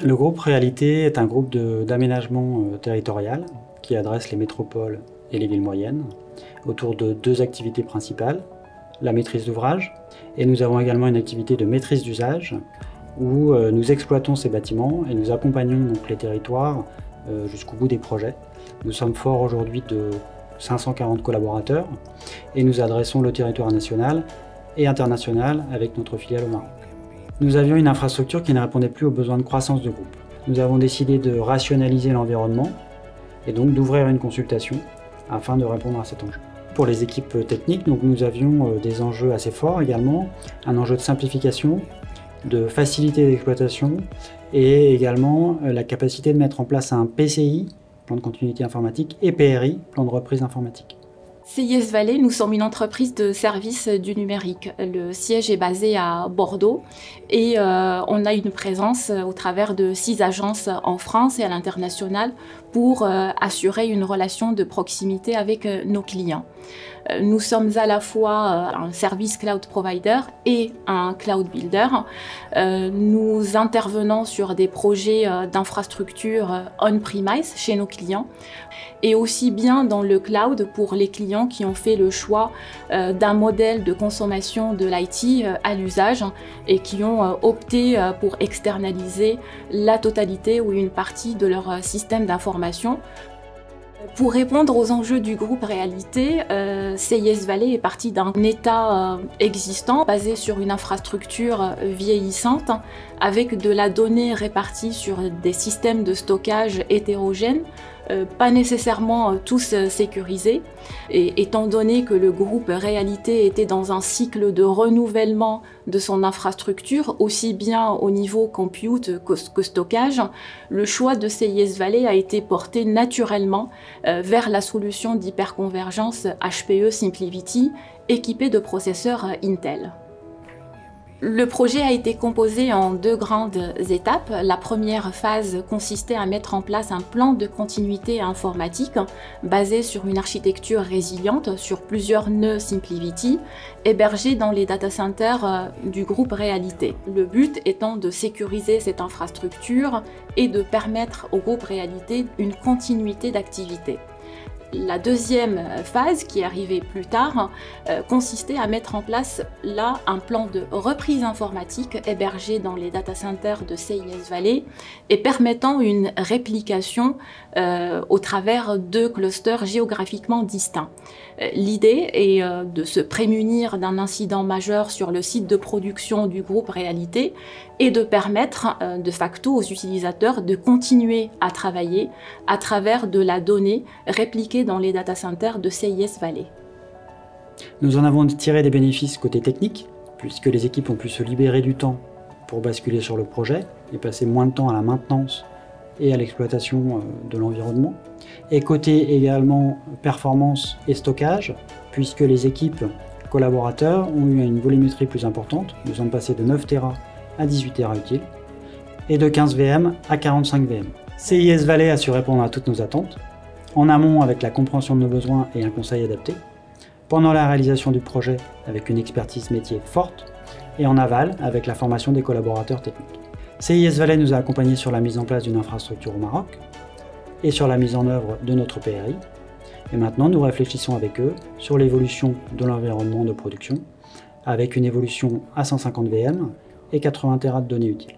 Le groupe Réalité est un groupe d'aménagement territorial qui adresse les métropoles et les villes moyennes autour de deux activités principales, la maîtrise d'ouvrage, et nous avons également une activité de maîtrise d'usage où nous exploitons ces bâtiments et nous accompagnons donc les territoires jusqu'au bout des projets. Nous sommes forts aujourd'hui de 540 collaborateurs et nous adressons le territoire national et international avec notre filiale au Maroc. Nous avions une infrastructure qui ne répondait plus aux besoins de croissance du groupe. Nous avons décidé de rationaliser l'environnement et donc d'ouvrir une consultation afin de répondre à cet enjeu. Pour les équipes techniques, donc nous avions des enjeux assez forts également, un enjeu de simplification, de facilité d'exploitation et également la capacité de mettre en place un PCI, plan de continuité informatique, et PRI, plan de reprise informatique. CIS Valais, nous sommes une entreprise de services du numérique. Le siège est basé à Bordeaux et on a une présence au travers de 6 agences en France et à l'international pour assurer une relation de proximité avec nos clients. Nous sommes à la fois un service cloud provider et un cloud builder. Nous intervenons sur des projets d'infrastructure on-premise chez nos clients et aussi bien dans le cloud pour les clients qui ont fait le choix d'un modèle de consommation de l'IT à l'usage et qui ont opté pour externaliser la totalité ou une partie de leur système d'information. Pour répondre aux enjeux du groupe Réalité, CIS Valais est parti d'un état existant basé sur une infrastructure vieillissante avec de la donnée répartie sur des systèmes de stockage hétérogènes, pas nécessairement tous sécurisés. Et étant donné que le groupe Réalité était dans un cycle de renouvellement de son infrastructure, aussi bien au niveau compute que stockage, le choix de CIS Valais a été porté naturellement vers la solution d'hyperconvergence HPE SimplyVity équipée de processeurs Intel. Le projet a été composé en 2 grandes étapes. La première phase consistait à mettre en place un plan de continuité informatique basé sur une architecture résiliente sur plusieurs nœuds SimplyVity hébergés dans les data centers du groupe Réalité. Le but étant de sécuriser cette infrastructure et de permettre au groupe Réalité une continuité d'activité. La deuxième phase, qui est arrivée plus tard, consistait à mettre en place là un plan de reprise informatique hébergé dans les data centers de CIS Valais et permettant une réplication au travers 2 clusters géographiquement distincts. L'idée est de se prémunir d'un incident majeur sur le site de production du groupe Réalité et de permettre de facto aux utilisateurs de continuer à travailler à travers de la donnée répliquée dans les data centers de CIS Valais. Nous en avons tiré des bénéfices côté technique, puisque les équipes ont pu se libérer du temps pour basculer sur le projet et passer moins de temps à la maintenance et à l'exploitation de l'environnement. Et côté également performance et stockage, puisque les équipes collaborateurs ont eu une volumétrie plus importante. Nous sommes passés de 9 Tera à 18 Tera utiles et de 15 VM à 45 VM. CIS Valais a su répondre à toutes nos attentes, en amont avec la compréhension de nos besoins et un conseil adapté, pendant la réalisation du projet avec une expertise métier forte, et en aval avec la formation des collaborateurs techniques. CIS Valais nous a accompagnés sur la mise en place d'une infrastructure au Maroc et sur la mise en œuvre de notre PRI. Et maintenant, nous réfléchissons avec eux sur l'évolution de l'environnement de production avec une évolution à 150 VM et 80 Tera de données utiles.